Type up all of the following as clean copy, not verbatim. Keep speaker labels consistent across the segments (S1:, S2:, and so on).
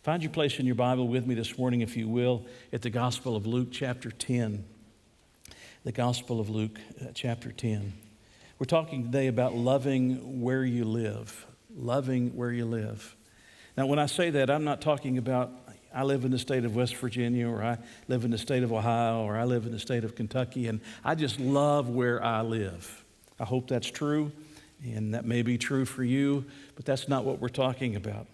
S1: Find your place in your Bible with me this morning, if you will, at the Gospel of Luke, chapter 10. The Gospel of Luke, chapter 10. We're talking today about loving where you live. Loving where you live. Now, when I say that, I'm not talking about I live in the state of West Virginia, or I live in the state of Ohio, or I live in the state of Kentucky, and I just love where I live. I hope that's true, and that may be true for you, but that's not what we're talking about.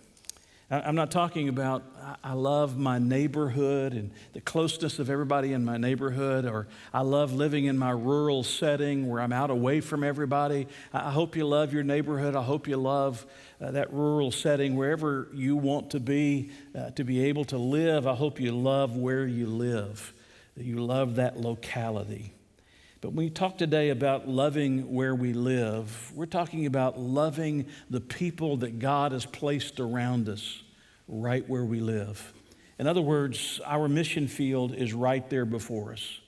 S1: I'm not talking about I love my neighborhood and the closeness of everybody in my neighborhood, or I love living in my rural setting where I'm out away from everybody. I hope you love your neighborhood. I hope you love that rural setting wherever you want to be able to live. I hope you love where you live, that you love that locality. But when we talk today about loving where we live, we're talking about loving the people that God has placed around us right where we live. In other words, our mission field is right there before us.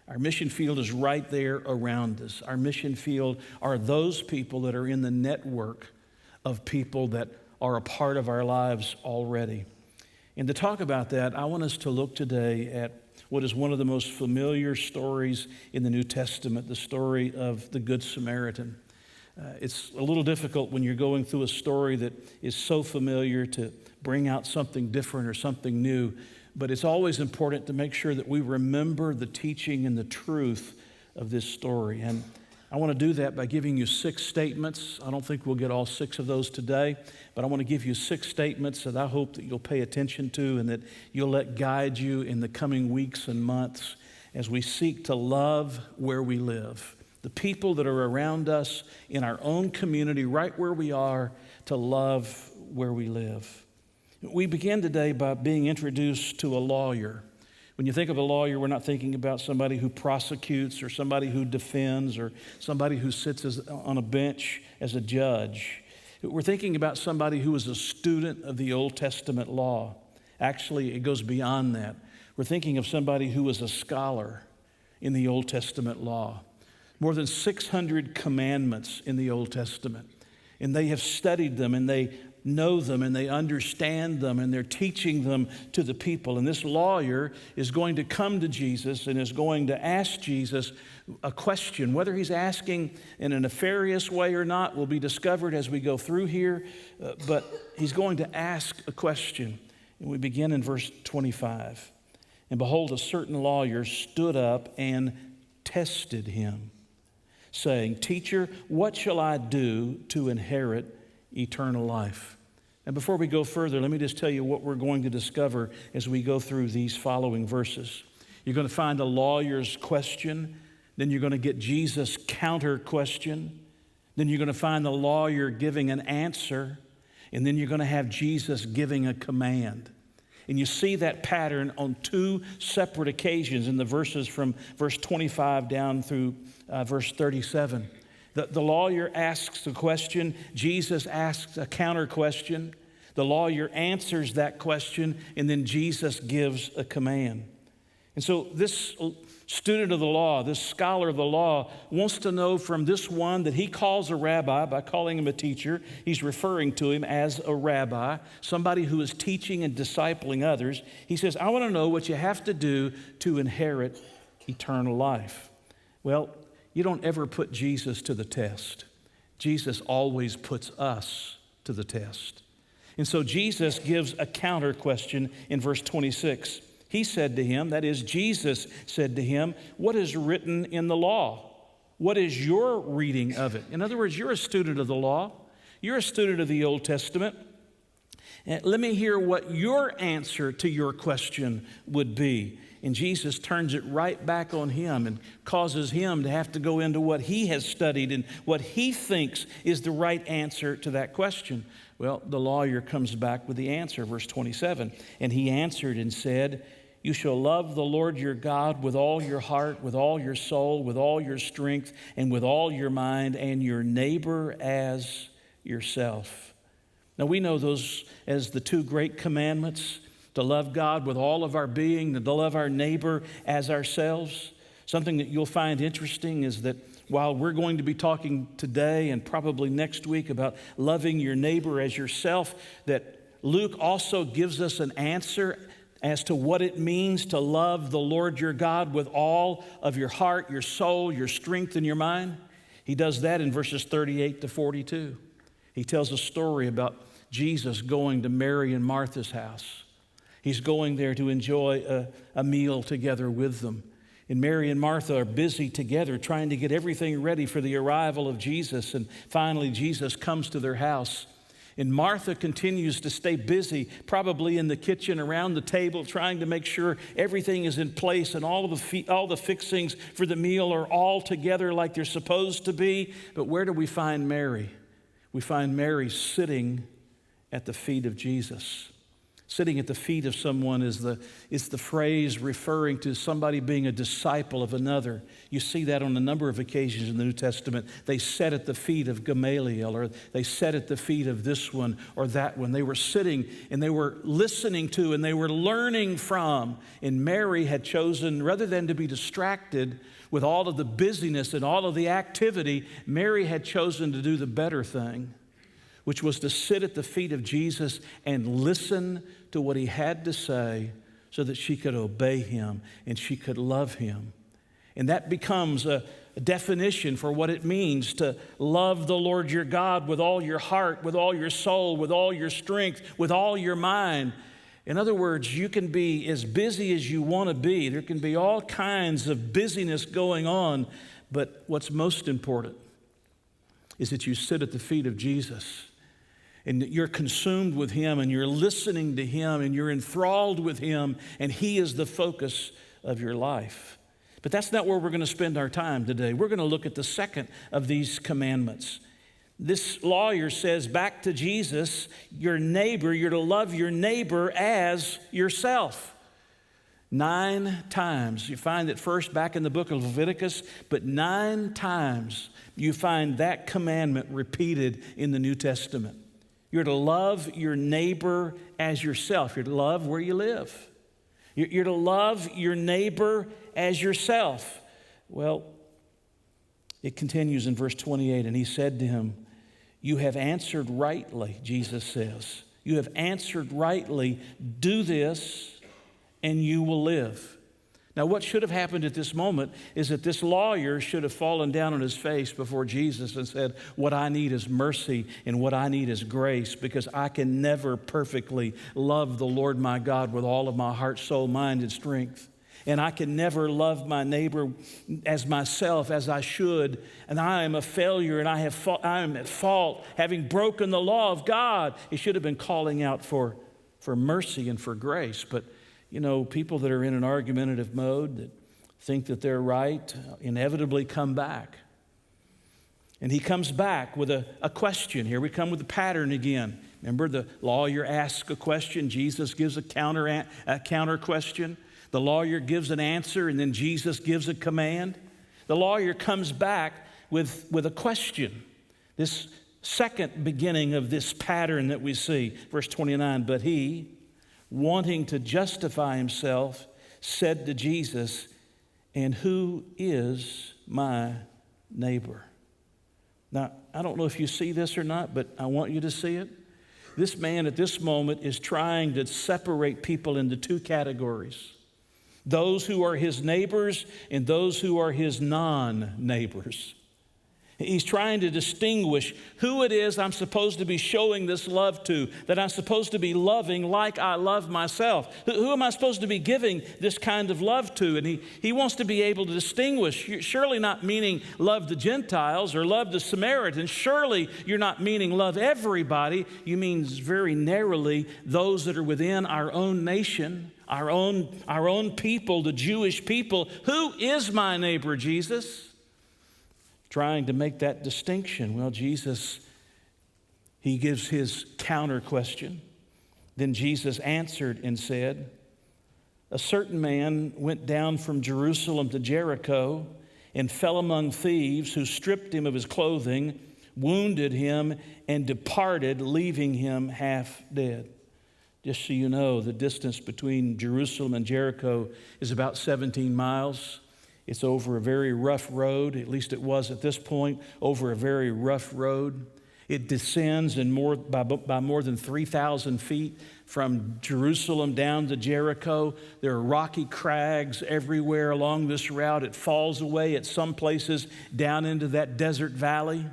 S1: Our mission field is right there around us. Our mission field are those people that are in the network of people that are a part of our lives already. And to talk about that, I want us to look today at what is one of the most familiar stories in the New Testament, the story of the Good Samaritan. It's a little difficult when you're going through a story that is so familiar to bring out something different or something new, but it's always important to make sure that we remember the teaching and the truth of this story. And I want to do that by giving you 6 statements. I don't think we'll get all 6 of those today, but I want to give you 6 statements that I hope that you'll pay attention to and that you'll let guide you in the coming weeks and months as we seek to love where we live. The people that are around us in our own community, right where we are, to love where we live. We begin today by being introduced to a lawyer. When you think of a lawyer, we're not thinking about somebody who prosecutes or somebody who defends or somebody who sits on a bench as a judge. We're thinking about somebody who is a student of the Old Testament law. Actually, it goes beyond that. We're thinking of somebody who is a scholar in the Old Testament law. More than 600 commandments in the Old Testament. And they have studied them and they know them and they understand them and they're teaching them to the people. And this lawyer is going to come to Jesus and is going to ask Jesus a question. Whether he's asking in a nefarious way or not will be discovered as we go through here, but he's going to ask a question. And we begin in verse 25. And behold, a certain lawyer stood up and tested him, saying, "Teacher, what shall I do to inherit eternal life?" And before we go further, let me just tell you what we're going to discover as we go through these following verses. You're going to find a lawyer's question, then you're going to get Jesus' counter question, then you're going to find the lawyer giving an answer, and then you're going to have Jesus giving a command. And you see that pattern on 2 separate occasions in the verses from verse 25 down through verse 37. The lawyer asks the question, Jesus asks a counter question, the lawyer answers that question, and then Jesus gives a command. And so this student of the law, this scholar of the law, wants to know from this one that he calls a rabbi. By calling him a teacher, he's referring to him as a rabbi, somebody who is teaching and discipling others. He says, I want to know what you have to do to inherit eternal life. Well, you don't ever put Jesus to the test. Jesus always puts us to the test. And so Jesus gives a counter question in verse 26. He said to him, that is, Jesus said to him, what is written in the law? What is your reading of it? In other words, you're a student of the law. You're a student of the Old Testament. And let me hear what your answer to your question would be. And Jesus turns it right back on him and causes him to have to go into what he has studied and what he thinks is the right answer to that question. Well, the lawyer comes back with the answer, verse 27. And he answered and said, you shall love the Lord your God with all your heart, with all your soul, with all your strength, and with all your mind, and your neighbor as yourself. Now, we know those as the 2 great commandments, to love God with all of our being, to love our neighbor as ourselves. Something that you'll find interesting is that while we're going to be talking today and probably next week about loving your neighbor as yourself, that Luke also gives us an answer as to what it means to love the Lord your God with all of your heart, your soul, your strength, and your mind. He does that in verses 38 to 42. He tells a story about Jesus going to Mary and Martha's house. He's going there to enjoy a meal together with them. And Mary and Martha are busy together trying to get everything ready for the arrival of Jesus. And finally, Jesus comes to their house. And Martha continues to stay busy, probably in the kitchen, around the table, trying to make sure everything is in place and all the fixings for the meal are all together like they're supposed to be. But where do we find Mary? We find Mary sitting at the feet of Jesus. Sitting at the feet of someone is the phrase referring to somebody being a disciple of another. You see that on a number of occasions in the New Testament. They sat at the feet of Gamaliel, or they sat at the feet of this one or that one. They were sitting and they were listening to and they were learning from. And Mary had chosen, rather than to be distracted with all of the busyness and all of the activity, Mary had chosen to do the better thing, which was to sit at the feet of Jesus and listen to what he had to say so that she could obey him and she could love him. And that becomes a definition for what it means to love the Lord your God with all your heart, with all your soul, with all your strength, with all your mind. In other words, you can be as busy as you want to be. There can be all kinds of busyness going on, but what's most important is that you sit at the feet of Jesus and you're consumed with him and you're listening to him and you're enthralled with him and he is the focus of your life. But that's not where we're going to spend our time today. We're going to look at the second of these commandments. This lawyer says back to Jesus, your neighbor, you're to love your neighbor as yourself. 9 times. You find it first back in the book of Leviticus, but 9 times you find that commandment repeated in the New Testament. You're to love your neighbor as yourself. You're to love where you live. You're to love your neighbor as yourself. Well, it continues in verse 28, and he said to him, you have answered rightly, Jesus says. You have answered rightly. Do this, and you will live. Now, what should have happened at this moment is that this lawyer should have fallen down on his face before Jesus and said, what I need is mercy and what I need is grace, because I can never perfectly love the Lord my God with all of my heart, soul, mind, and strength. And I can never love my neighbor as myself as I should. And I am a failure and I am at fault, having broken the law of God. He should have been calling out for mercy and for grace. But you know, people that are in an argumentative mode, that think that they're right, inevitably come back. And he comes back with a question. Here we come with the pattern again. Remember, the lawyer asks a question. Jesus gives a counter question. The lawyer gives an answer, and then Jesus gives a command. The lawyer comes back with a question. This second beginning of this pattern that we see. Verse 29, but he, wanting to justify himself, said to Jesus, and who is my neighbor? Now, I don't know if you see this or not, but I want you to see it. This man at this moment is trying to separate people into 2 categories. Those who are his neighbors and those who are his non-neighbors. He's trying to distinguish who it is I'm supposed to be showing this love to, that I'm supposed to be loving like I love myself. Who am I supposed to be giving this kind of love to? And he wants to be able to distinguish, surely not meaning love the Gentiles or love the Samaritans. Surely you're not meaning love everybody. You mean very narrowly those that are within our own nation, our own people, the Jewish people. Who is my neighbor, Jesus? Trying to make that distinction. Well, Jesus, he gives his counter question. Then Jesus answered and said, a certain man went down from Jerusalem to Jericho and fell among thieves who stripped him of his clothing, wounded him, and departed, leaving him half dead. Just so you know, the distance between Jerusalem and Jericho is about 17 miles. It's over a very rough road, at least it was at this point, over a very rough road. It descends by more than 3,000 feet from Jerusalem down to Jericho. There are rocky crags everywhere along this route. It falls away at some places down into that desert valley.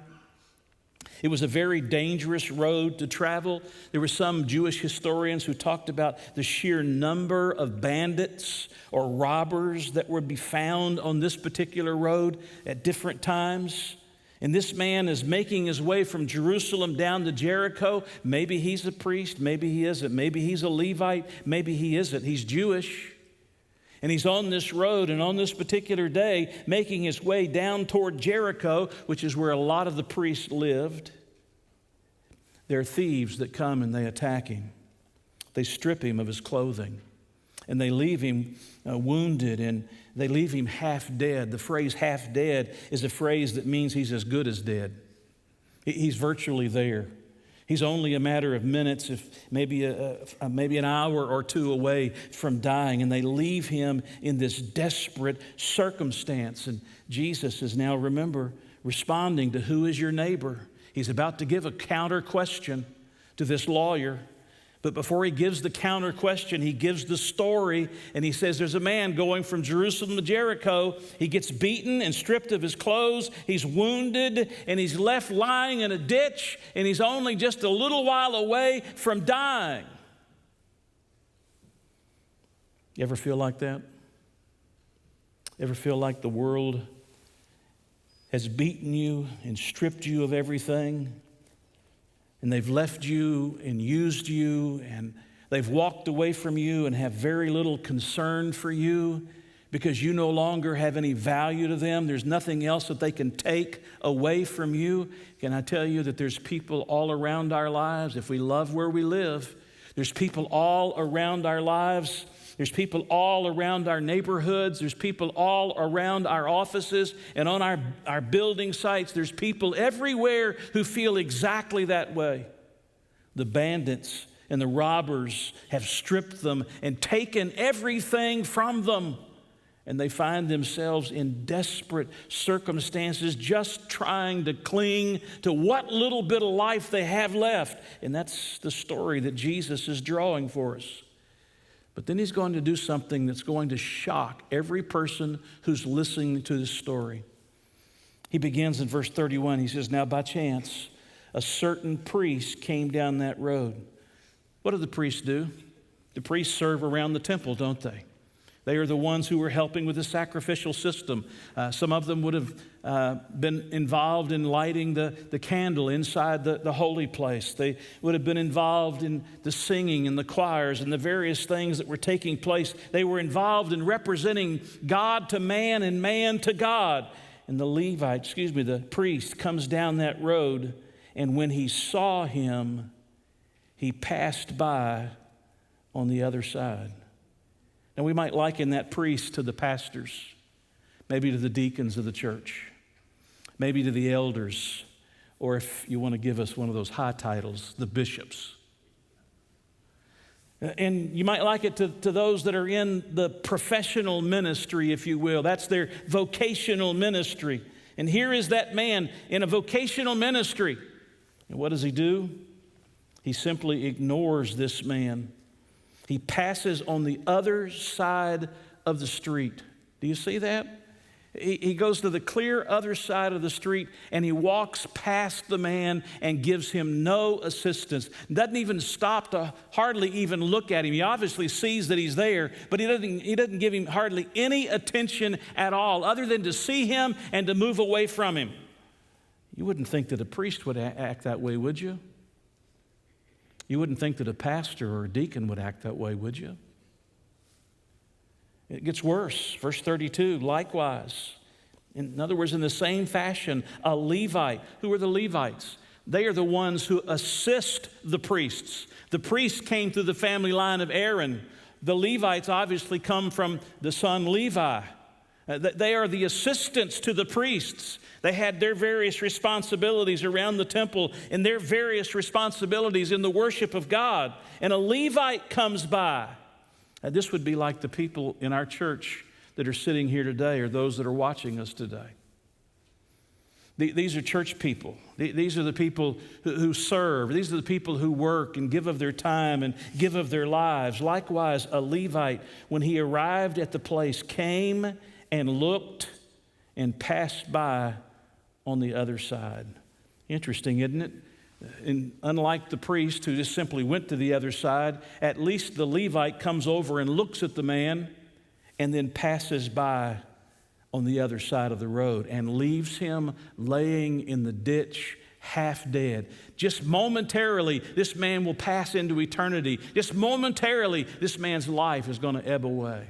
S1: It was a very dangerous road to travel. There were some Jewish historians who talked about the sheer number of bandits or robbers that would be found on this particular road at different times. And this man is making his way from Jerusalem down to Jericho. Maybe he's a priest, maybe he isn't. Maybe he's a Levite, maybe he isn't. He's Jewish. And he's on this road, and on this particular day, making his way down toward Jericho, which is where a lot of the priests lived. There are thieves that come and they attack him. They strip him of his clothing, and they leave him wounded, and they leave him half dead. The phrase half dead is a phrase that means he's as good as dead. He's virtually there. He's only a matter of minutes, if maybe an hour or two away from dying, and they leave him in this desperate circumstance. And Jesus is now, remember, responding to who is your neighbor. He's about to give a counter question to this lawyer. But before he gives the counter question, he gives the story, and he says there's a man going from Jerusalem to Jericho. He gets beaten and stripped of his clothes. He's wounded, and he's left lying in a ditch, and he's only just a little while away from dying. You ever feel like that? Ever feel like the world has beaten you and stripped you of everything? And they've left you and used you, and they've walked away from you and have very little concern for you because you no longer have any value to them. There's nothing else that they can take away from you. Can I tell you that there's people all around our lives, if we love where we live, there's people all around our lives. There's people all around our neighborhoods. There's people all around our offices and on our building sites. There's people everywhere who feel exactly that way. The bandits and the robbers have stripped them and taken everything from them. And they find themselves in desperate circumstances, just trying to cling to what little bit of life they have left. And that's the story that Jesus is drawing for us. But then he's going to do something that's going to shock every person who's listening to this story. He begins in verse 31. He says, "Now by chance, a certain priest came down that road." What do the priests do? The priests serve around the temple, don't they? They are the ones who were helping with the sacrificial system. Some of them would have been involved in lighting the candle inside the holy place. They would have been involved in the singing and the choirs and the various things that were taking place. They were involved in representing God to man and man to God. And the priest comes down that road, and when he saw him, he passed by on the other side. And we might liken that priest to the pastors, maybe to the deacons of the church, maybe to the elders, or if you want to give us one of those high titles, the bishops. And you might like it to those that are in the professional ministry, if you will. That's their vocational ministry. And here is that man in a vocational ministry. And what does he do? He simply ignores this man. He passes on the other side of the street. Do you see that? He goes to the clear other side of the street, and he walks past the man and gives him no assistance. Doesn't even stop to hardly even look at him. He obviously sees that he's there, but he doesn't give him hardly any attention at all, other than to see him and to move away from him. You wouldn't think that a priest would act that way, would you? You wouldn't think that a pastor or a deacon would act that way, would you? It gets worse. Verse 32, likewise. In other words, in the same fashion, a Levite. Who are the Levites? They are the ones who assist the priests. The priests came through the family line of Aaron. The Levites obviously come from the son Levi. They are the assistants to the priests. They had their various responsibilities around the temple and their various responsibilities in the worship of God. And a Levite comes by. This would be like the people in our church that are sitting here today or those that are watching us today. These are church people. These are the people who serve. These are the people who work and give of their time and give of their lives. Likewise, a Levite, when he arrived at the place, came and looked and passed by on the other side. Interesting, isn't it? And unlike the priest who just simply went to the other side, at least the Levite comes over and looks at the man and then passes by on the other side of the road and leaves him laying in the ditch half dead. Just momentarily, this man will pass into eternity. Just momentarily, this man's life is going to ebb away.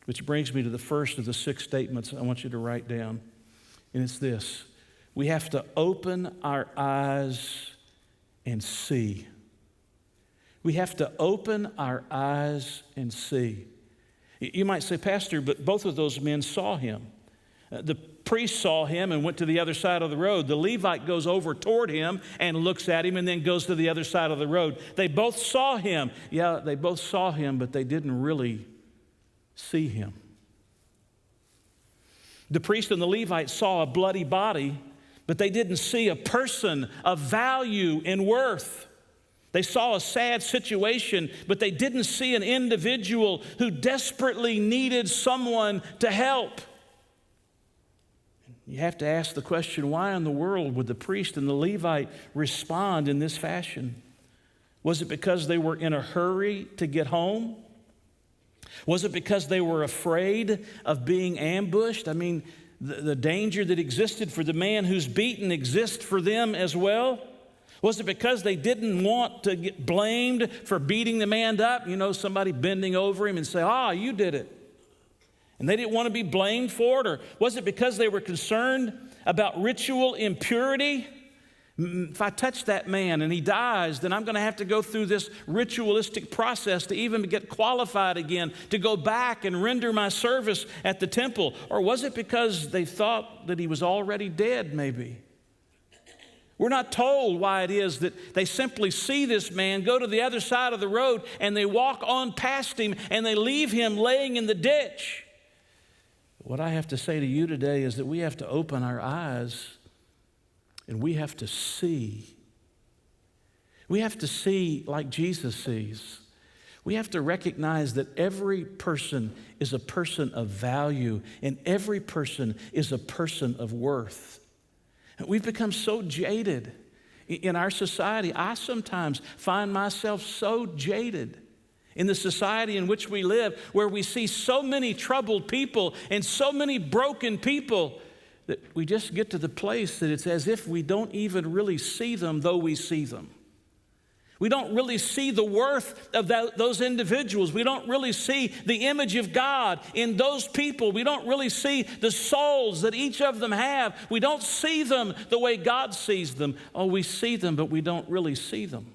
S1: Which brings me to the first of the 6 statements I want you to write down. And it's this: we have to open our eyes and see. We have to open our eyes and see. You might say, Pastor, but both of those men saw him. The priest saw him and went to the other side of the road. The Levite goes over toward him and looks at him and then goes to the other side of the road. They both saw him. Yeah, they both saw him, but they didn't really see him. The priest and the Levite saw a bloody body, but they didn't see a person of value and worth. They saw a sad situation, but they didn't see an individual who desperately needed someone to help. You have to ask the question, why in the world would the priest and the Levite respond in this fashion? Was it because they were in a hurry to get home? Was it because they were afraid of being ambushed? I mean, the danger that existed for the man who's beaten exists for them as well. Was it because they didn't want to get blamed for beating the man up? You know, somebody bending over him and say, you did it. And they didn't want to be blamed for it? Or was it because they were concerned about ritual impurity? If I touch that man and he dies, then I'm going to have to go through this ritualistic process to even get qualified again, to go back and render my service at the temple. Or was it because they thought that he was already dead, maybe? We're not told why it is that they simply see this man go to the other side of the road and they walk on past him and they leave him laying in the ditch. What I have to say to you today is that we have to open our eyes and we have to see. We have to see like Jesus sees. We have to recognize that every person is a person of value and every person is a person of worth. We've become so jaded in our society. I sometimes find myself so jaded in the society in which we live, where we see so many troubled people and so many broken people that we just get to the place that it's as if we don't even really see them, though we see them. We don't really see the worth of those individuals. We don't really see the image of God in those people. We don't really see the souls that each of them have. We don't see them the way God sees them. We see them, but we don't really see them.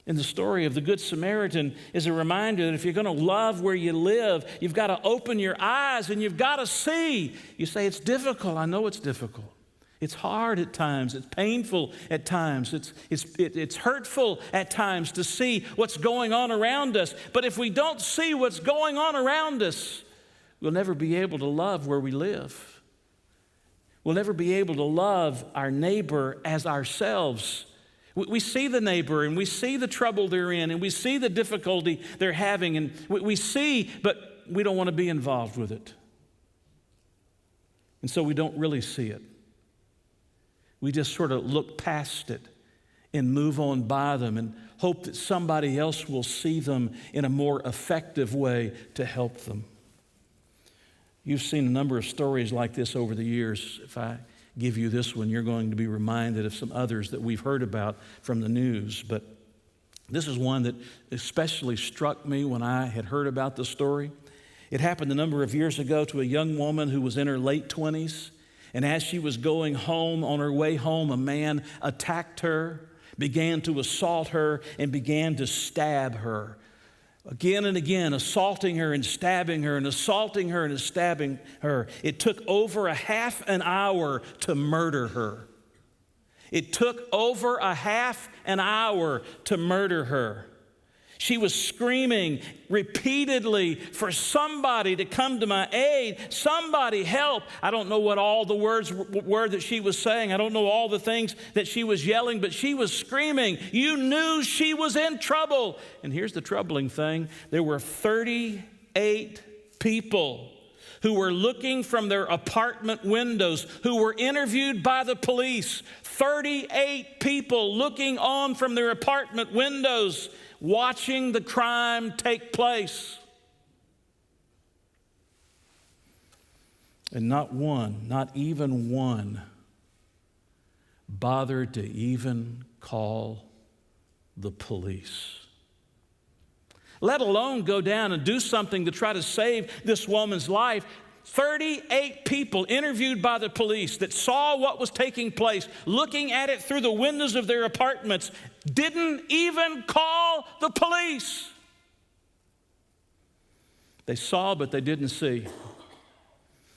S1: And the story of the Good Samaritan is a reminder that if you're going to love where you live, you've got to open your eyes and you've got to see. You say, it's difficult. I know it's difficult. It's hard at times. It's painful at times. It's hurtful at times to see what's going on around us. But if we don't see what's going on around us, we'll never be able to love where we live. We'll never be able to love our neighbor as ourselves. We see the neighbor and we see the trouble they're in and we see the difficulty they're having and we see, but we don't want to be involved with it. And so we don't really see it. We just sort of look past it and move on by them and hope that somebody else will see them in a more effective way to help them. You've seen a number of stories like this over the years. If I give you this one, you're going to be reminded of some others that we've heard about from the news. But this is one that especially struck me when I had heard about the story. It happened a number of years ago to a young woman who was in her late 20s. And as she was going home, on her way home, a man attacked her, began to assault her, and began to stab her. Again and again, assaulting her and stabbing her and assaulting her and stabbing her. It took over a half an hour to murder her. It took over a half an hour to murder her. She was screaming repeatedly for somebody to come to my aid. Somebody help. I don't know what all the words were that she was saying. I don't know all the things that she was yelling, but she was screaming. You knew she was in trouble. And here's the troubling thing. There were 38 people who were looking from their apartment windows, who were interviewed by the police. 38 people looking on from their apartment windows, watching the crime take place. And not one, not even one, bothered to even call the police. Let alone go down and do something to try to save this woman's life. 38 people interviewed by the police that saw what was taking place, looking at it through the windows of their apartments, didn't even call the police. They saw, but they didn't see.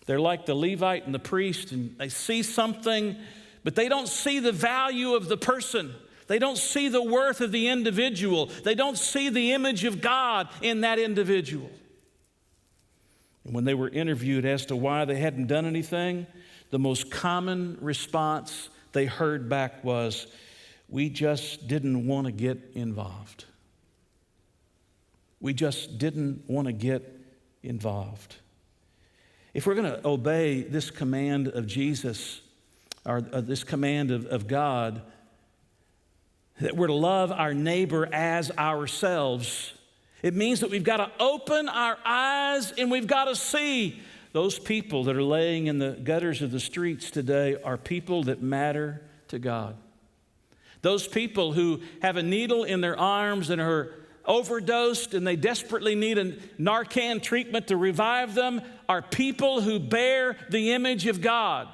S1: They're like the Levite and the priest, and they see something, but they don't see the value of the person. They don't see the worth of the individual. They don't see the image of God in that individual. And when they were interviewed as to why they hadn't done anything, the most common response they heard back was, we just didn't want to get involved. We just didn't want to get involved. If we're going to obey this command of Jesus, or this command of God, that we're to love our neighbor as ourselves, it means that we've got to open our eyes and we've got to see. Those people that are laying in the gutters of the streets today are people that matter to God. Those people who have a needle in their arms and are overdosed and they desperately need a Narcan treatment to revive them are people who bear the image of God.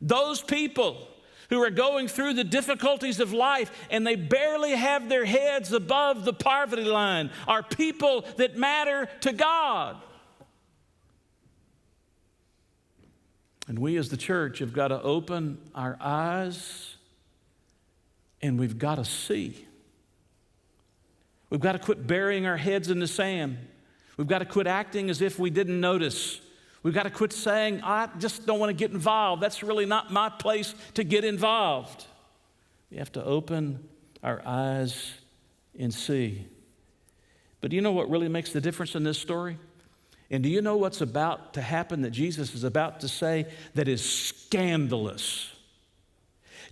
S1: Those people who are going through the difficulties of life and they barely have their heads above the poverty line are people that matter to God. And we as the church have got to open our eyes and we've got to see. We've got to quit burying our heads in the sand. We've got to quit acting as if we didn't notice. We've got to quit saying, I just don't want to get involved. That's really not my place to get involved. We have to open our eyes and see. But do you know what really makes the difference in this story? And do you know what's about to happen that Jesus is about to say that is scandalous?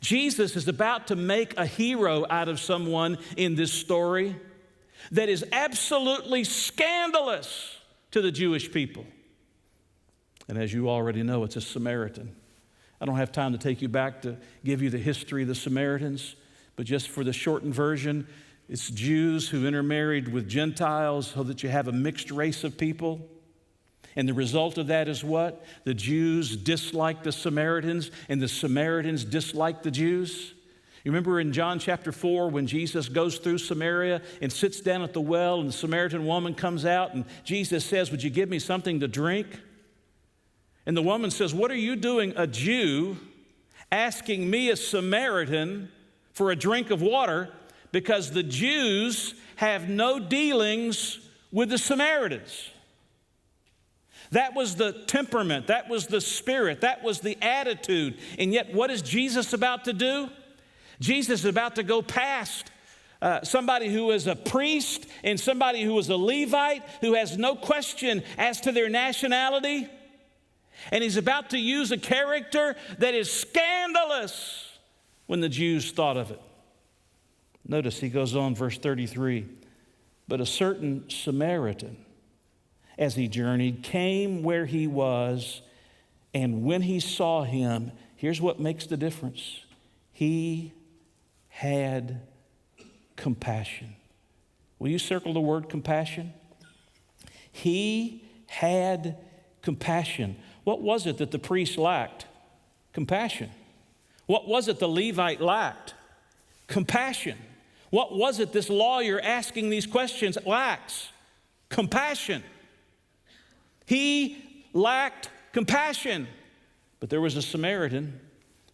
S1: Jesus is about to make a hero out of someone in this story that is absolutely scandalous to the Jewish people. And as you already know, it's a Samaritan. I don't have time to take you back to give you the history of the Samaritans, but just for the shortened version, it's Jews who intermarried with Gentiles so that you have a mixed race of people. And the result of that is what? The Jews disliked the Samaritans, and the Samaritans disliked the Jews. You remember in John chapter 4 when Jesus goes through Samaria and sits down at the well, and the Samaritan woman comes out, and Jesus says, would you give me something to drink? And the woman says, what are you doing, a Jew, asking me, a Samaritan, for a drink of water? Because the Jews have no dealings with the Samaritans. That was the temperament, that was the spirit, that was the attitude. And yet, what is Jesus about to do? Jesus is about to go past somebody who is a priest and somebody who is a Levite who has no question as to their nationality. And he's about to use a character that is scandalous when the Jews thought of it. Notice he goes on, verse 33. But a certain Samaritan, as he journeyed, came where he was, and when he saw him, here's what makes the difference. He had compassion. Will you circle the word compassion? He had compassion. What was it that the priest lacked? Compassion. What was it the Levite lacked? Compassion. What was it this lawyer asking these questions lacks? Compassion. He lacked compassion. But there was a Samaritan,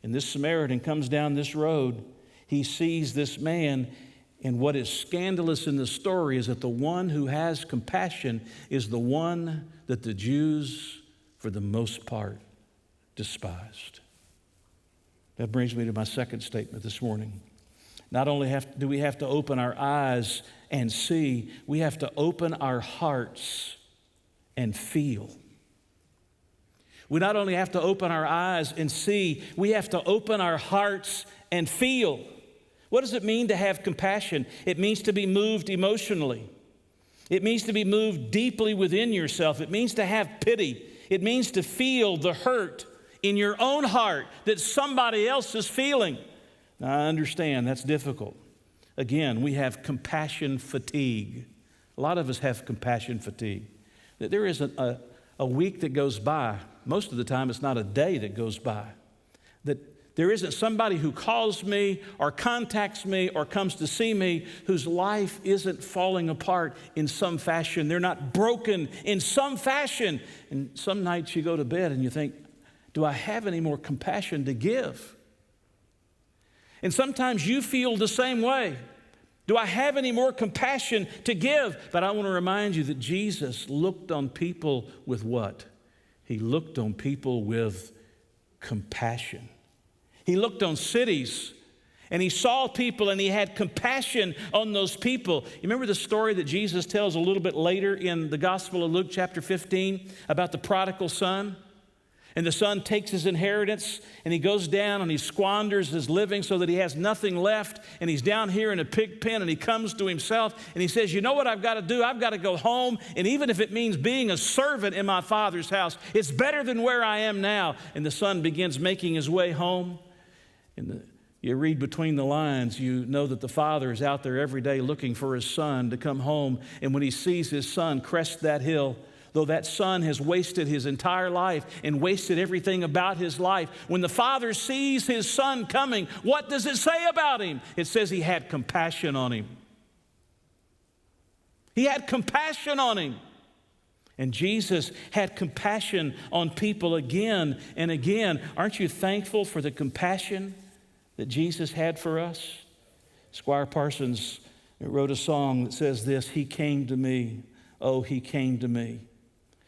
S1: and this Samaritan comes down this road. He sees this man, And what is scandalous in the story is that the one who has compassion is the one that the Jews, for the most part, despised. That brings me to my second statement this morning. Not only do we have to open our eyes and see, we have to open our hearts and feel. We not only have to open our eyes and see, we have to open our hearts and feel. What does it mean to have compassion? It means to be moved emotionally. It means to be moved deeply within yourself. It means to have pity. It means to feel the hurt in your own heart that somebody else is feeling. Now, I understand that's difficult. Again, we have compassion fatigue. A lot of us have compassion fatigue. There isn't a week that goes by. Most of the time, it's not a day that goes by. That there isn't somebody who calls me or contacts me or comes to see me whose life isn't falling apart in some fashion. They're not broken in some fashion. And some nights you go to bed and you think, do I have any more compassion to give? And sometimes you feel the same way. Do I have any more compassion to give? But I want to remind you that Jesus looked on people with what? He looked on people with compassion. He looked on cities and he saw people and he had compassion on those people. You remember the story that Jesus tells a little bit later in the Gospel of Luke chapter 15 about the prodigal son? And the son takes his inheritance and he goes down and he squanders his living so that he has nothing left. And he's down here in a pig pen and he comes to himself and he says, you know what I've got to do? I've got to go home. And even if it means being a servant in my father's house, it's better than where I am now. And the son begins making his way home. And you read between the lines, you know that the father is out there every day looking for his son to come home. And when he sees his son crest that hill, though that son has wasted his entire life and wasted everything about his life, when the father sees his son coming, what does it say about him? It says he had compassion on him. He had compassion on him. And Jesus had compassion on people again and again. Aren't you thankful for the compassion that Jesus had for us? Squire Parsons wrote a song that says this, he came to me, oh, he came to me.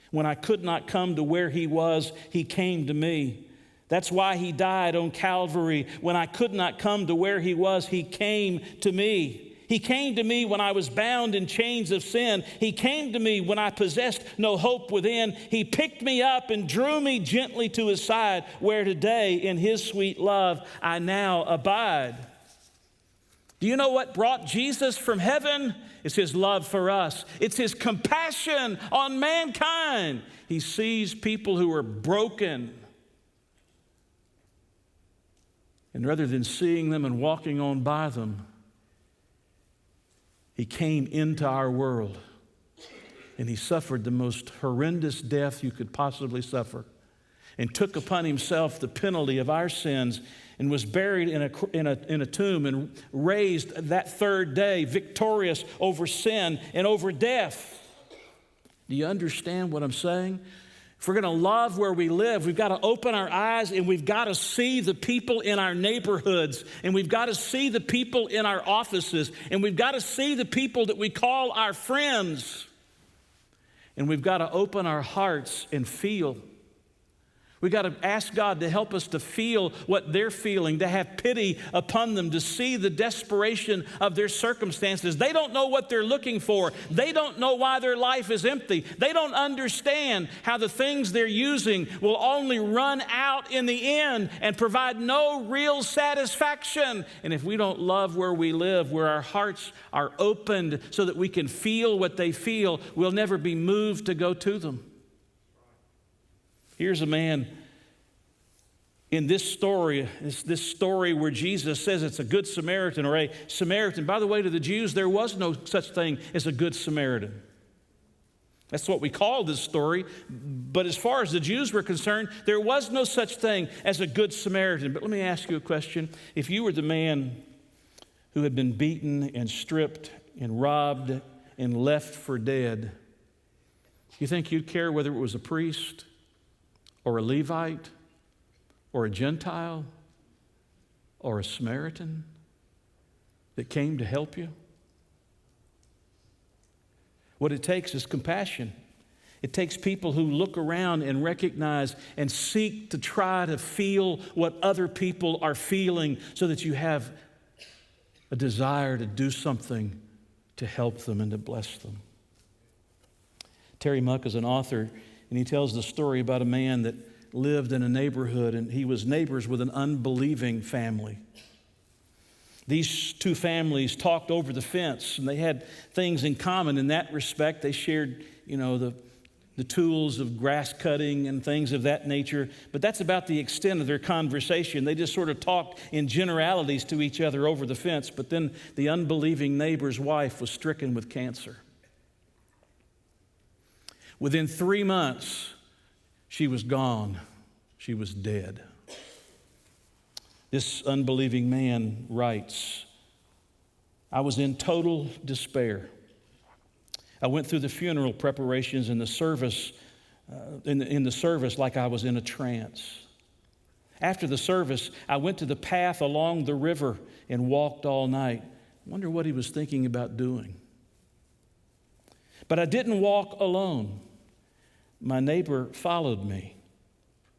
S1: When I could not come to where he was, he came to me. That's why he died on Calvary. When I could not come to where he was, he came to me. He came to me when I was bound in chains of sin. He came to me when I possessed no hope within. He picked me up and drew me gently to his side, where today in his sweet love I now abide. Do you know what brought Jesus from heaven? It's his love for us. It's his compassion on mankind. He sees people who are broken. And rather than seeing them and walking on by them, he came into our world and he suffered the most horrendous death you could possibly suffer and took upon himself the penalty of our sins and was buried in a tomb and raised that third day victorious over sin and over death. Do you understand what I'm saying? If we're going to love where we live, we've got to open our eyes and we've got to see the people in our neighborhoods and we've got to see the people in our offices and we've got to see the people that we call our friends. And we've got to open our hearts and feel. We've got to ask God to help us to feel what they're feeling, to have pity upon them, to see the desperation of their circumstances. They don't know what they're looking for. They don't know why their life is empty. They don't understand how the things they're using will only run out in the end and provide no real satisfaction. And if we don't love where we live, where our hearts are opened so that we can feel what they feel, we'll never be moved to go to them. Here's a man in this story where Jesus says it's a good Samaritan or a Samaritan. By the way, to the Jews, there was no such thing as a good Samaritan. That's what we call this story. But as far as the Jews were concerned, there was no such thing as a good Samaritan. But let me ask you a question. If you were the man who had been beaten and stripped and robbed and left for dead, you think you'd care whether it was a priest or a Levite, or a Gentile, or a Samaritan? that came to help you? What it takes is compassion. It takes people who look around and recognize and seek to try to feel what other people are feeling so that you have a desire to do something to help them and to bless them. Terry Muck is an author, and he tells the story about a man that lived in a neighborhood, and he was neighbors with an unbelieving family. These two families talked over the fence, and they had things in common in that respect. They shared, the tools of grass cutting and things of that nature, but that's about the extent of their conversation. They just sort of talked in generalities to each other over the fence, but then the unbelieving neighbor's wife was stricken with cancer. Within 3 months, she was gone. She was dead. This unbelieving man writes, "I was in total despair. I went through the funeral preparations and the service, in the service like I was in a trance. After the service, I went to the path along the river and walked all night." I wonder what he was thinking about doing. "But I didn't walk alone. My neighbor followed me.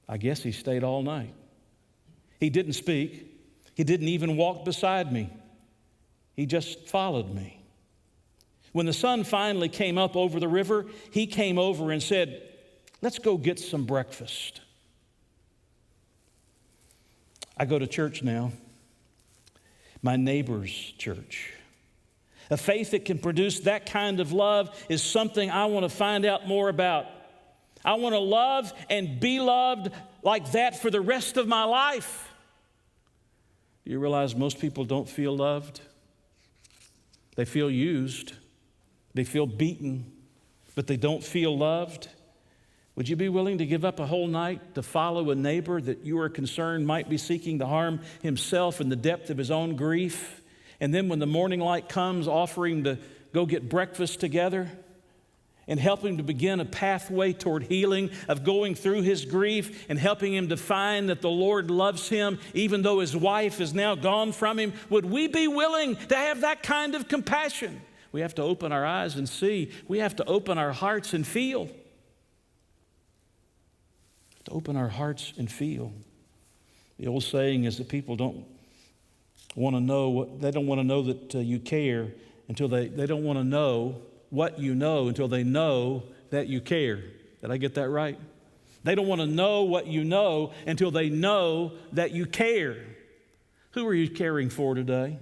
S1: I guess he stayed all night. He didn't speak. He didn't even walk beside me. He just followed me. When the sun finally came up over the river, he came over and said, 'Let's go get some breakfast.' I go to church now, my neighbor's church. A faith that can produce that kind of love is something I want to find out more about. I want to love and be loved like that for the rest of my life." Do you realize most people don't feel loved? They feel used. They feel beaten, but they don't feel loved. Would you be willing to give up a whole night to follow a neighbor that you are concerned might be seeking to harm himself in the depth of his own grief? And then when the morning light comes, offer him to go get breakfast together and help him to begin a pathway toward healing of going through his grief and helping him to find that the Lord loves him even though his wife is now gone from him? Would we be willing to have that kind of compassion? We have to open our eyes and see. We have to open our hearts and feel. To open our hearts and feel. The old saying is that people don't want to know they don't want to know that you care until they don't want to know what you know until they know that you care. Did I get that right? They don't want to know what you know until they know that you care. Who are you caring for today?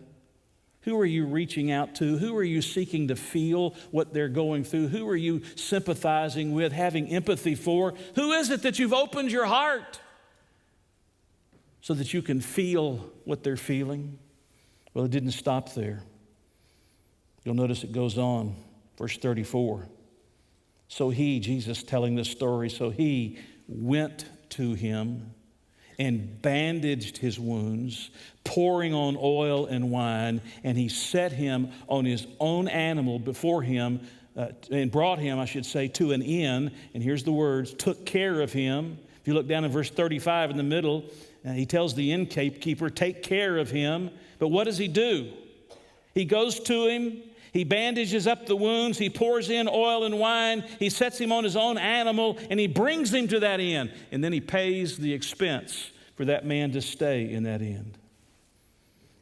S1: Who are you reaching out to? Who are you seeking to feel what they're going through? Who are you sympathizing with, having empathy for? Who is it that you've opened your heart so that you can feel what they're feeling? Well, it didn't stop there. You'll notice it goes on. Verse 34. So he, Jesus telling this story, so he went to him and bandaged his wounds, pouring on oil and wine, and he set him on his own animal before him, and brought him, I should say, to an inn. And here's the words, took care of him. If you look down in verse 35 in the middle, he tells the innkeeper, take care of him. But what does he do? He goes to him. He bandages up the wounds. He pours in oil and wine. He sets him on his own animal, and he brings him to that inn. And then he pays the expense for that man to stay in that inn.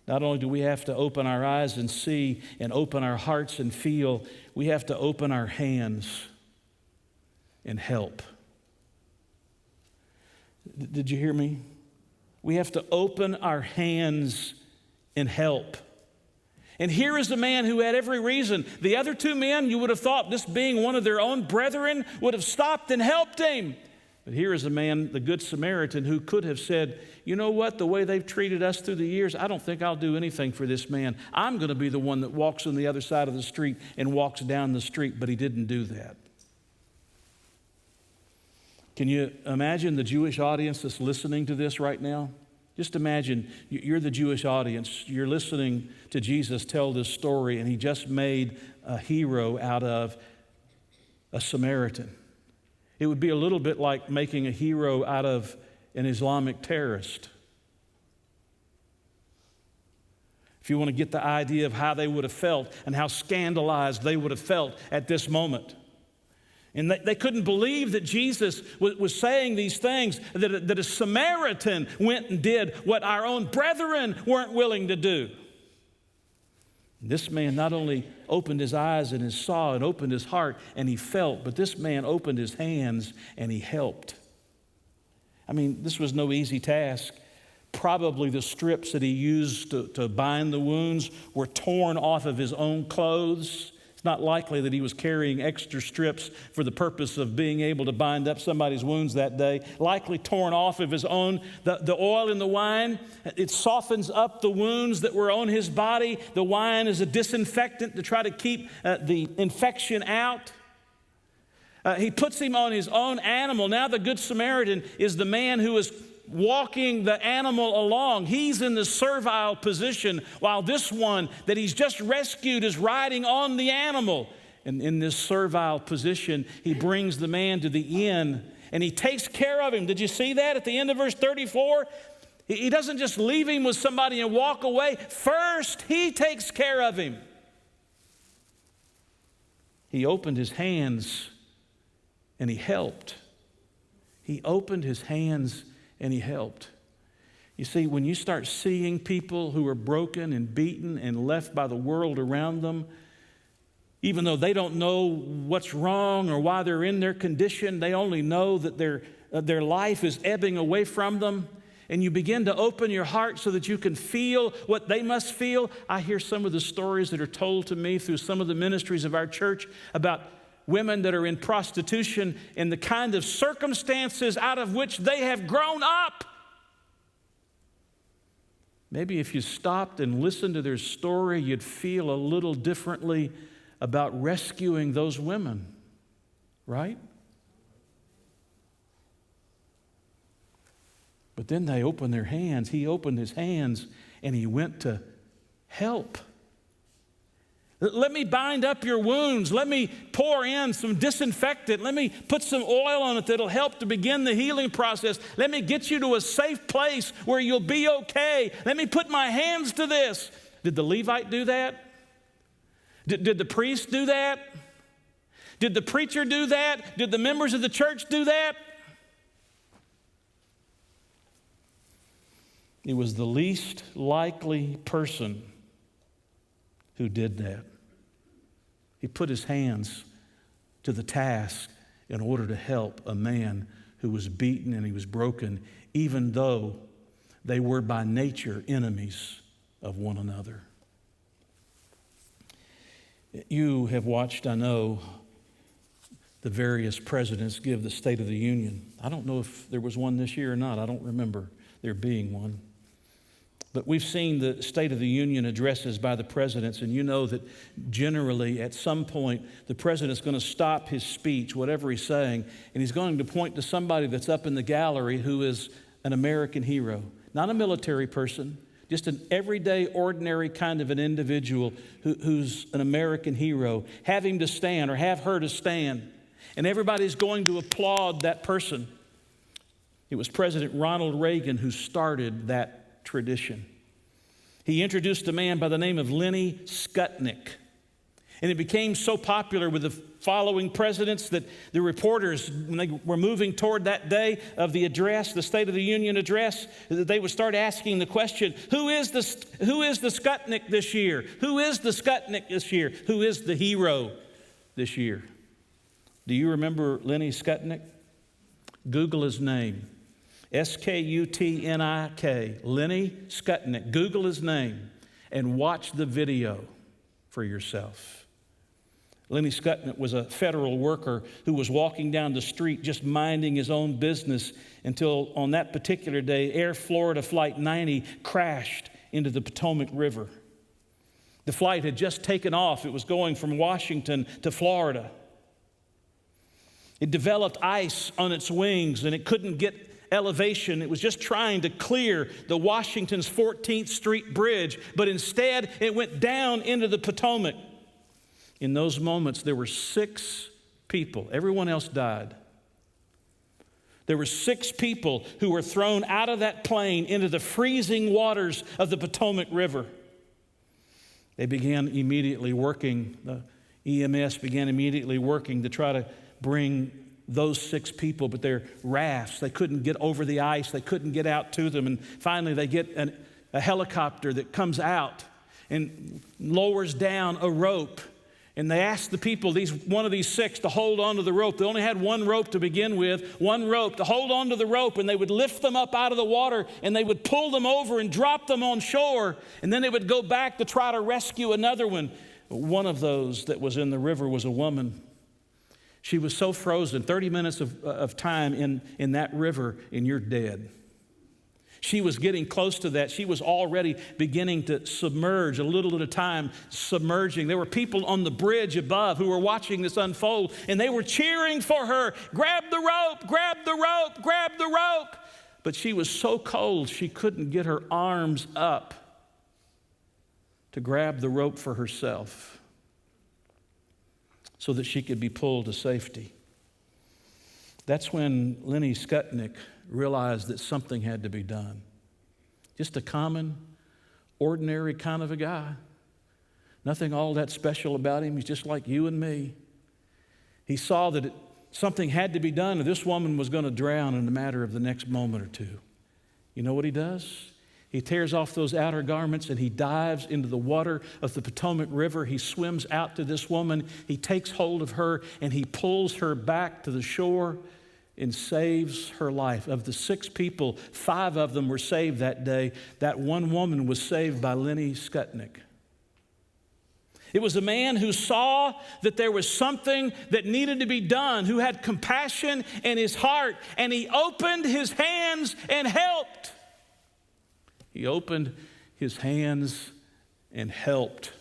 S1: Not only do we have to open our eyes and see and open our hearts and feel, we have to open our hands and help. Did you hear me? We have to open our hands and help. And here is the man who had every reason. The other two men, you would have thought, this being one of their own brethren, would have stopped and helped him. But here is a man, the Good Samaritan, who could have said, you know what, the way they've treated us through the years, I don't think I'll do anything for this man. I'm going to be the one that walks on the other side of the street and walks down the street, but he didn't do that. Can you imagine the Jewish audience that's listening to this right now? Just imagine you're the Jewish audience. You're listening to Jesus tell this story, and he just made a hero out of a Samaritan. It would be a little bit like making a hero out of an Islamic terrorist. If you want to get the idea of how they would have felt and how scandalized they would have felt at this moment. And they couldn't believe that Jesus was saying these things, that a Samaritan went and did what our own brethren weren't willing to do. This man not only opened his eyes and he saw and opened his heart and he felt, but this man opened his hands and he helped. I mean, this was no easy task. Probably the strips that he used to bind the wounds were torn off of his own clothes. It's not likely that he was carrying extra strips for the purpose of being able to bind up somebody's wounds that day. Likely torn off of his own. The oil in the wine, it softens up the wounds that were on his body. The wine is a disinfectant to try to keep the infection out. He puts him on his own animal. Now the Good Samaritan is the man who is walking the animal along. He's in the servile position while this one that he's just rescued is riding on the animal. And in this servile position, he brings the man to the inn and he takes care of him. Did you see that at the end of verse 34? He doesn't just leave him with somebody and walk away. First, he takes care of him. He opened his hands and he helped. He opened his hands and he helped. You see, when you start seeing people who are broken and beaten and left by the world around them, even though they don't know what's wrong or why they're in their condition, they only know that their life is ebbing away from them, and you begin to open your heart so that you can feel what they must feel. I hear some of the stories that are told to me through some of the ministries of our church about women that are in prostitution and the kind of circumstances out of which they have grown up. Maybe if you stopped and listened to their story, you'd feel a little differently about rescuing those women, right? But then they opened their hands. He opened his hands and he went to help. Let me bind up your wounds. Let me pour in some disinfectant. Let me put some oil on it that'll help to begin the healing process. Let me get you to a safe place where you'll be okay. Let me put my hands to this. Did the Levite do that? Did the priest do that? Did the preacher do that? Did the members of the church do that? It was the least likely person who did that. He put his hands to the task in order to help a man who was beaten and he was broken, even though they were by nature enemies of one another. You have watched, I know, the various presidents give the State of the Union. I don't know if there was one this year or not. I don't remember there being one. But we've seen the State of the Union addresses by the presidents, and you know that generally at some point the president's going to stop his speech, whatever he's saying, and he's going to point to somebody that's up in the gallery who is an American hero. Not a military person, just an everyday, ordinary kind of an individual who's an American hero. Have him to stand or have her to stand, and everybody's going to applaud that person. It was President Ronald Reagan who started that tradition. He introduced a man by the name of Lenny Skutnik. And it became so popular with the following presidents that the reporters, when they were moving toward that day of the address, the State of the Union address, that they would start asking the question, who is the Skutnik this year? Who is the Skutnik this year? Who is the hero this year? Do you remember Lenny Skutnik? Google his name. Skutnik, Lenny Skutnik. Google his name and watch the video for yourself. Lenny Skutnik was a federal worker who was walking down the street just minding his own business until on that particular day, Air Florida Flight 90 crashed into the Potomac River. The flight had just taken off. It was going from Washington to Florida. It developed ice on its wings and it couldn't get elevation. It was just trying to clear the Washington's 14th Street Bridge, but instead it went down into the Potomac. In those moments, there were 6 people. Everyone else died. There were 6 people who were thrown out of that plane into the freezing waters of the Potomac River. They began immediately working, the EMS began immediately working to try to bring those 6 people, but their rafts, they couldn't get over the ice, they couldn't get out to them. And finally they get a helicopter that comes out and lowers down a rope. And they asked the people, one of these 6, to hold onto the rope. They only had one rope to begin with, one rope to hold onto the rope, and they would lift them up out of the water, and they would pull them over and drop them on shore, and then they would go back to try to rescue another one. One of those that was in the river was a woman. She was so frozen, 30 minutes of time in that river, and you're dead. She was getting close to that. She was already beginning to submerge, a little at a time, submerging. There were people on the bridge above who were watching this unfold, and they were cheering for her. Grab the rope, grab the rope, grab the rope. But she was so cold, she couldn't get her arms up to grab the rope for herself so that she could be pulled to safety. That's when Lenny Skutnik realized that something had to be done. Just a common, ordinary kind of a guy. Nothing all that special about him. He's just like you and me. He saw that something had to be done, and this woman was going to drown in a matter of the next moment or two. You know what he does? He tears off those outer garments and he dives into the water of the Potomac River. He swims out to this woman. He takes hold of her and he pulls her back to the shore and saves her life. Of the 6 people, 5 of them were saved that day. That one woman was saved by Lenny Skutnik. It was a man who saw that there was something that needed to be done, who had compassion in his heart, and he opened his hands and helped. He opened his hands and helped.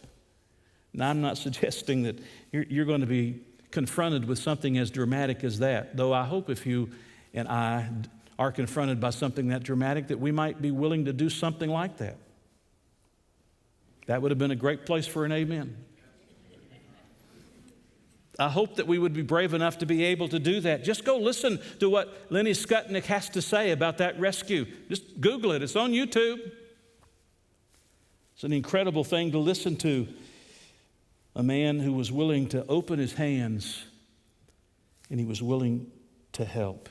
S1: Now, I'm not suggesting that you're going to be confronted with something as dramatic as that, though I hope if you and I are confronted by something that dramatic, that we might be willing to do something like that. That would have been a great place for an amen. I hope that we would be brave enough to be able to do that. Just go listen to what Lenny Skutnik has to say about that rescue. Just Google it. It's on YouTube. It's an incredible thing to listen to. A man who was willing to open his hands and he was willing to help.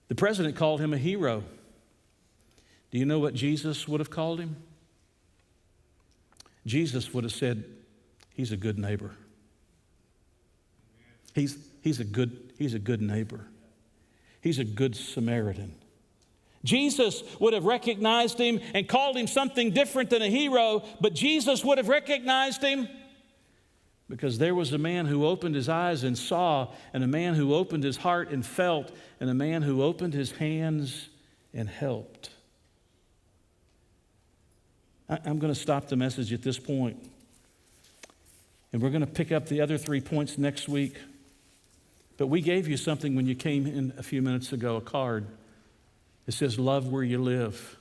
S1: The president called him a hero. Do you know what Jesus would have called him? Jesus would have said, he's a good neighbor. He's a good neighbor. He's a good Samaritan. Jesus would have recognized him and called him something different than a hero, but Jesus would have recognized him because there was a man who opened his eyes and saw, and a man who opened his heart and felt, and a man who opened his hands and helped. I'm going to stop the message at this point, and we're going to pick up the other 3 points next week. But we gave you something when you came in a few minutes ago, a card. It says, love where you live.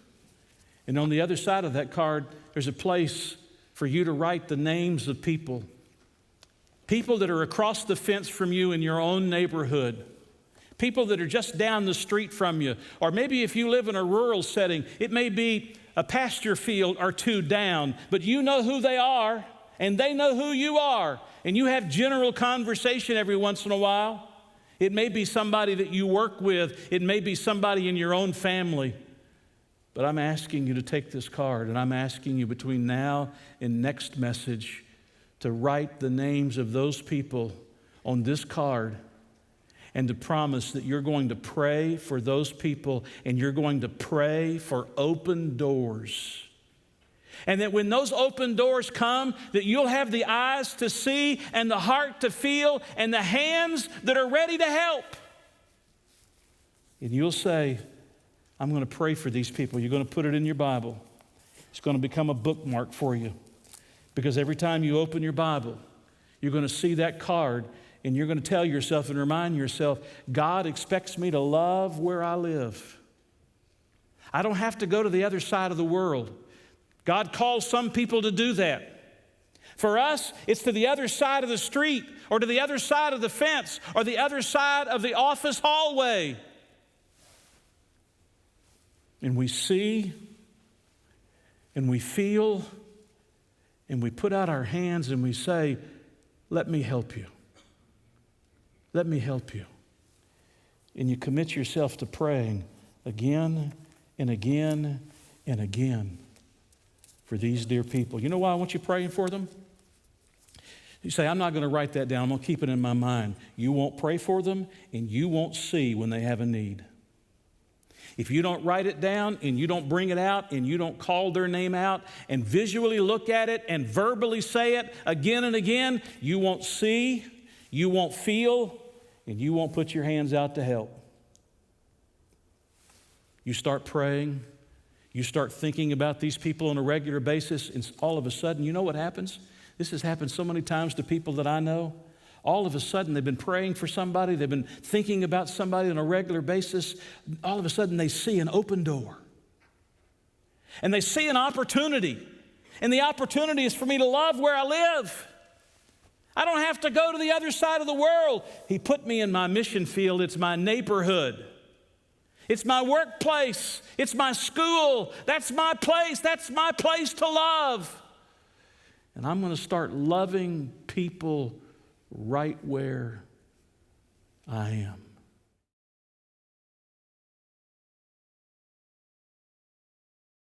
S1: And on the other side of that card, there's a place for you to write the names of people. People that are across the fence from you in your own neighborhood. People that are just down the street from you. Or maybe if you live in a rural setting, it may be a pasture field or 2 down. But you know who they are, and they know who you are. And you have general conversation every once in a while. It may be somebody that you work with. It may be somebody in your own family. But I'm asking you to take this card, and I'm asking you between now and next message to write the names of those people on this card and to promise that you're going to pray for those people and you're going to pray for open doors. And that when those open doors come, that you'll have the eyes to see and the heart to feel and the hands that are ready to help. And you'll say, I'm going to pray for these people. You're going to put it in your Bible. It's going to become a bookmark for you. Because every time you open your Bible, you're going to see that card and you're going to tell yourself and remind yourself, God expects me to love where I live. I don't have to go to the other side of the world. God calls some people to do that. For us, it's to the other side of the street or to the other side of the fence or the other side of the office hallway. And we see and we feel and we put out our hands and we say, let me help you. Let me help you. And you commit yourself to praying again and again and again for these dear people. You know why I want you praying for them? You say, I'm not going to write that down. I'm going to keep it in my mind. You won't pray for them, and you won't see when they have a need. If you don't write it down, and you don't bring it out, and you don't call their name out, and visually look at it, and verbally say it again and again, you won't see, you won't feel, and you won't put your hands out to help. You start praying, you start thinking about these people on a regular basis, and all of a sudden, you know what happens? This has happened so many times to people that I know. All of a sudden, they've been praying for somebody, they've been thinking about somebody on a regular basis. All of a sudden, they see an open door. And they see an opportunity. And the opportunity is for me to love where I live. I don't have to go to the other side of the world. He put me in my mission field. It's my neighborhood. It's my workplace. It's my school. That's my place. That's my place to love. And I'm going to start loving people right where I am.